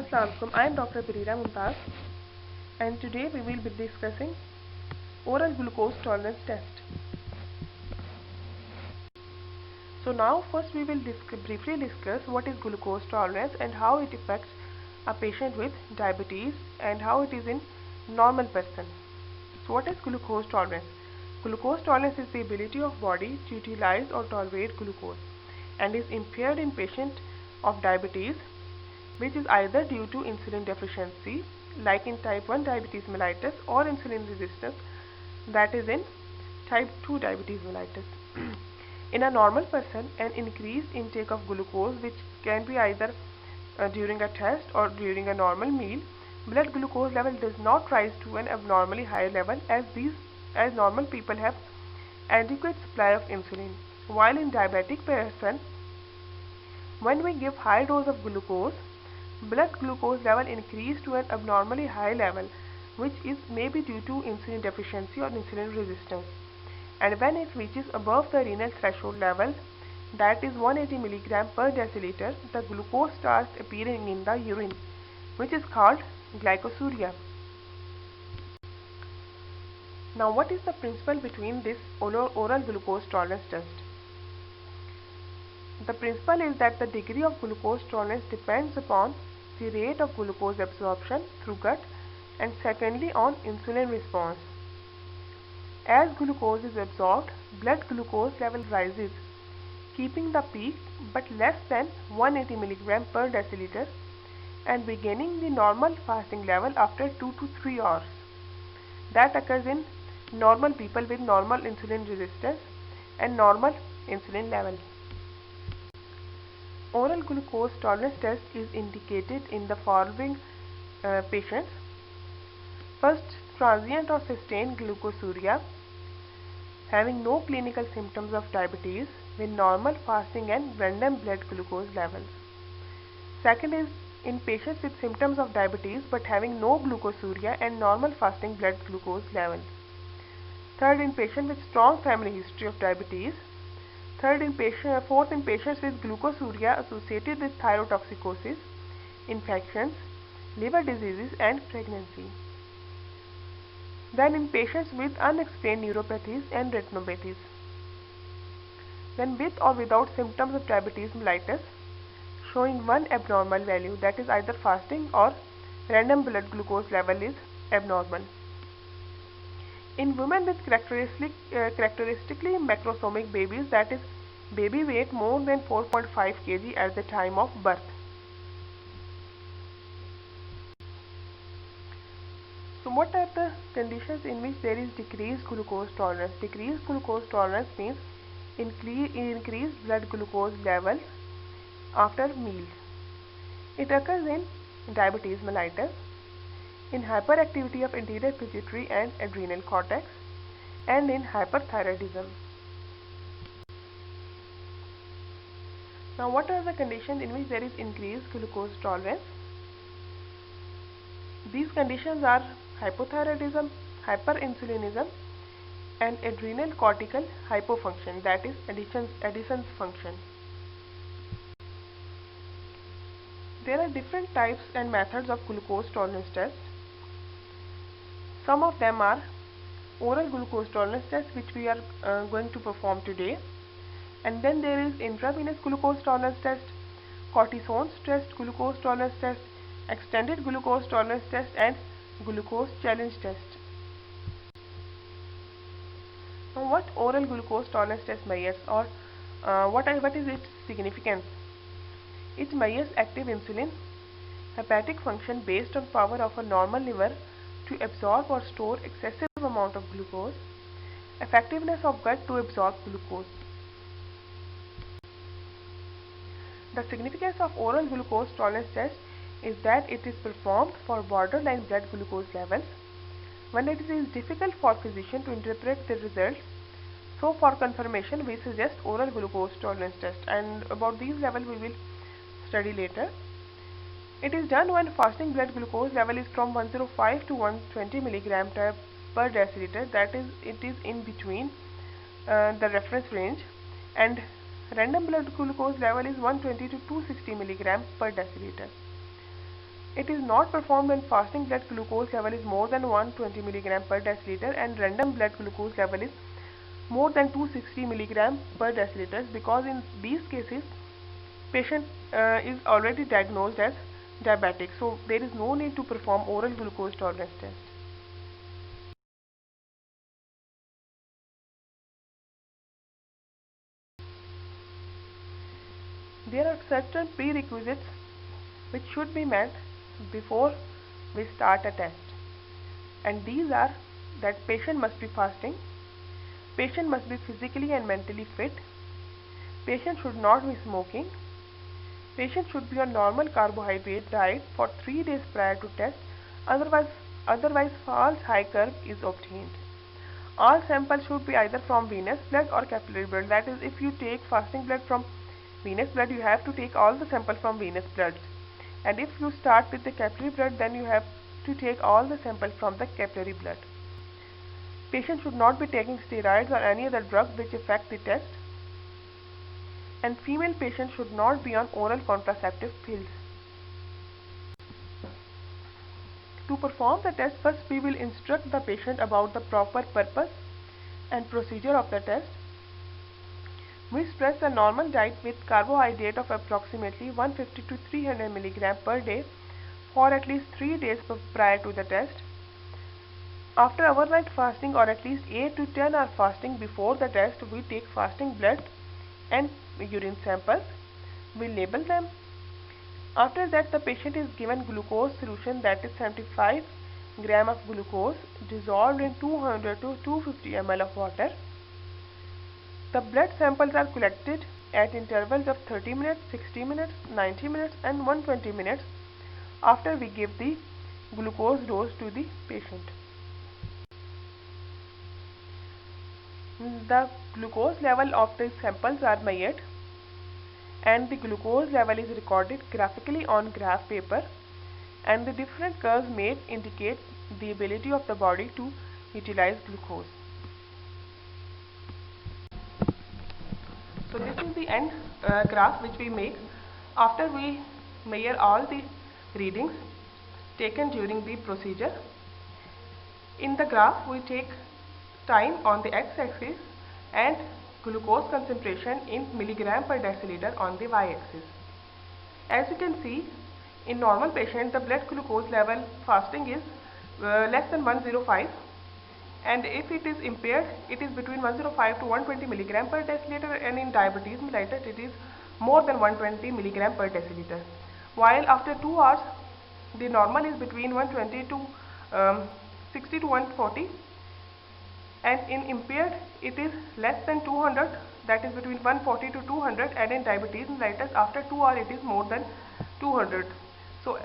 Assalamualaikum. I am Dr. Pirira Mumtaz, and today we will be discussing oral glucose tolerance test. So now first we will briefly discuss what is glucose tolerance and how it affects a patient with diabetes and how it is in normal person. So what is glucose tolerance? Glucose tolerance is the ability of body to utilize or tolerate glucose and is impaired in patient of diabetes, which is either due to insulin deficiency like in type 1 diabetes mellitus or insulin resistance, that is in type 2 diabetes mellitus. In a normal person, an increased intake of glucose, which can be either during a test or during a normal meal, blood glucose level does not rise to an abnormally high level as normal people have adequate supply of insulin, while in diabetic person, when we give high dose of glucose, blood glucose level increase to an abnormally high level, which is maybe due to insulin deficiency or insulin resistance. And when it reaches above the renal threshold level, that is 180 mg per deciliter, the glucose starts appearing in the urine, which is called glycosuria. Now, what is the principle between this oral glucose tolerance test? The principle is that the degree of glucose tolerance depends upon the rate of glucose absorption through gut and secondly on insulin response. As glucose is absorbed, blood glucose level rises, keeping the peak but less than 180 mg per deciliter and regaining the normal fasting level after 2 to 3 hours. That occurs in normal people with normal insulin resistance and normal insulin level. Oral glucose tolerance test is indicated in the following patients. First, transient or sustained glucosuria, having no clinical symptoms of diabetes with normal fasting and random blood glucose levels. Second is in patients with symptoms of diabetes but having no glucosuria and normal fasting blood glucose levels. Third, in patients with strong family history of diabetes. Fourth, in patients with glucosuria associated with thyrotoxicosis, infections, liver diseases and pregnancy. Then in patients with unexplained neuropathies and retinopathies. Then with or without symptoms of diabetes mellitus, showing one abnormal value, that is either fasting or random blood glucose level is abnormal. In women with characteristically macrosomic babies, that is baby weight more than 4.5 kg at the time of birth. So what are the conditions in which there is decreased glucose tolerance? Decreased glucose tolerance means increased blood glucose level after meals. It occurs in diabetes mellitus, in hyperactivity of anterior pituitary and adrenal cortex, and in hyperthyroidism. Now, what are the conditions in which there is increased glucose tolerance? These conditions are hypothyroidism, hyperinsulinism, and adrenal cortical hypofunction, that is Addison's function. There are different types and methods of glucose tolerance test. Some of them are oral glucose tolerance test, which we are going to perform today, and then there is intravenous glucose tolerance test, cortisone stressed glucose tolerance test, extended glucose tolerance test, and glucose challenge test. Now, what oral glucose tolerance test measures, or what is its significance? It measures active insulin, hepatic function based on power of a normal liver to absorb or store excessive amount of glucose, effectiveness of gut to absorb glucose. The significance of oral glucose tolerance test is that it is performed for borderline blood glucose levels when it is difficult for physician to interpret the results. So for confirmation we suggest oral glucose tolerance test, and about these levels we will study later. It is done when fasting blood glucose level is from 105 to 120 mg per deciliter, that is, it is in between the reference range, and random blood glucose level is 120 to 260 mg per deciliter. It is not performed when fasting blood glucose level is more than 120 mg per deciliter and random blood glucose level is more than 260 mg per deciliter, because in these cases patient is already diagnosed as diabetic, so there is no need to perform oral glucose tolerance test. There are certain prerequisites which should be met before we start a test, and these are that patient must be fasting, patient must be physically and mentally fit, patient should not be smoking, patient should be on normal carbohydrate diet for 3 days prior to test, otherwise false high curve is obtained. All samples should be either from venous blood or capillary blood. That is, if you take fasting blood from venous blood, you have to take all the samples from venous blood, and if you start with the capillary blood, then you have to take all the samples from the capillary blood. Patient should not be taking steroids or any other drug which affect the test, and female patients should not be on oral contraceptive pills. To perform the test, first we will instruct the patient about the proper purpose and procedure of the test. We stress a normal diet with carbohydrate of approximately 150 to 300 mg per day for at least 3 days prior to the test. After overnight fasting or at least 8 to 10 hour fasting before the test, we take fasting blood and urine samples. We label them. After that, the patient is given glucose solution, that is 75 gram of glucose dissolved in 200 to 250 ml of water. The blood samples are collected at intervals of 30 minutes, 60 minutes, 90 minutes and 120 minutes after we give the glucose dose to the patient. The glucose level of the samples are measured and the glucose level is recorded graphically on graph paper, and the different curves made indicate the ability of the body to utilize glucose. So this is the end graph which we make after we measure all the readings taken during the procedure. In the graph we take time on the x-axis and glucose concentration in milligram per deciliter on the y-axis. As you can see, in normal patient the blood glucose level fasting is less than 105, and if it is impaired, it is between 105 to 120 milligram per deciliter, and in diabetes mellitus it is more than 120 milligram per deciliter. While after 2 hours the normal is between 120 to 60 to 140, and in impaired it is less than 200, that is between 140 to 200, and in diabetes mellitus after 2 hours it is more than 200. So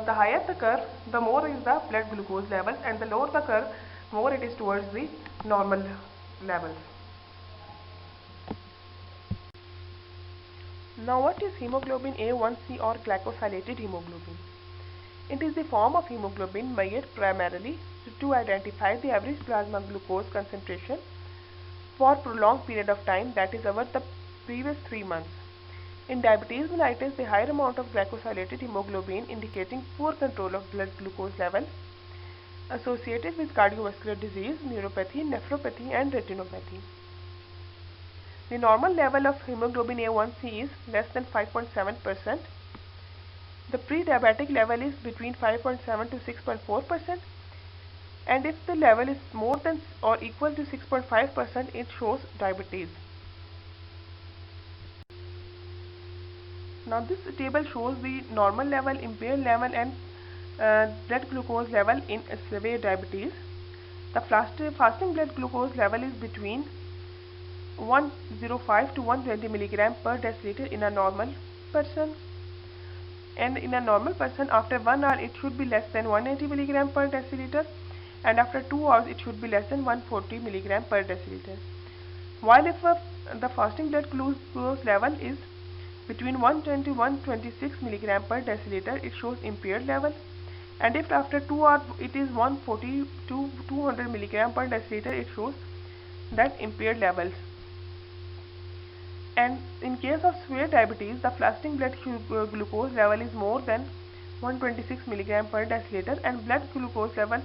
the higher the curve, the more is the blood glucose level, and the lower the curve, more it is towards the normal levels. Now, what is hemoglobin A1c or glycosylated hemoglobin? It is the form of hemoglobin measured primarily to identify the average plasma glucose concentration for a prolonged period of time, that is over the previous 3 months. In diabetes mellitus, the higher amount of glycosylated hemoglobin indicating poor control of blood glucose level associated with cardiovascular disease, neuropathy, nephropathy and retinopathy. The normal level of hemoglobin A1c is less than 5.7%. The pre-diabetic level is between 5.7 to 6.4%, and if the level is more than or equal to 6.5%, it shows diabetes. Now this table shows the normal level, impaired level and blood glucose level in severe diabetes. The fasting blood glucose level is between 105 to 120 milligram per deciliter in a normal person, and in a normal person after 1 hour it should be less than 180 milligram per deciliter, and after 2 hours it should be less than 140 milligram per deciliter. While if the fasting blood glucose level is between 120 to 126 milligram per deciliter, it shows impaired level, and if after 2 hours it is 140 to 200 milligram per deciliter, it shows that impaired levels. And in case of severe diabetes, the fasting blood glucose level is more than 126 milligram per deciliter, and blood glucose level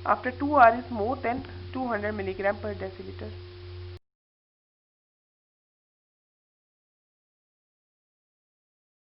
after 2 hours is more than 200 milligram per deciliter.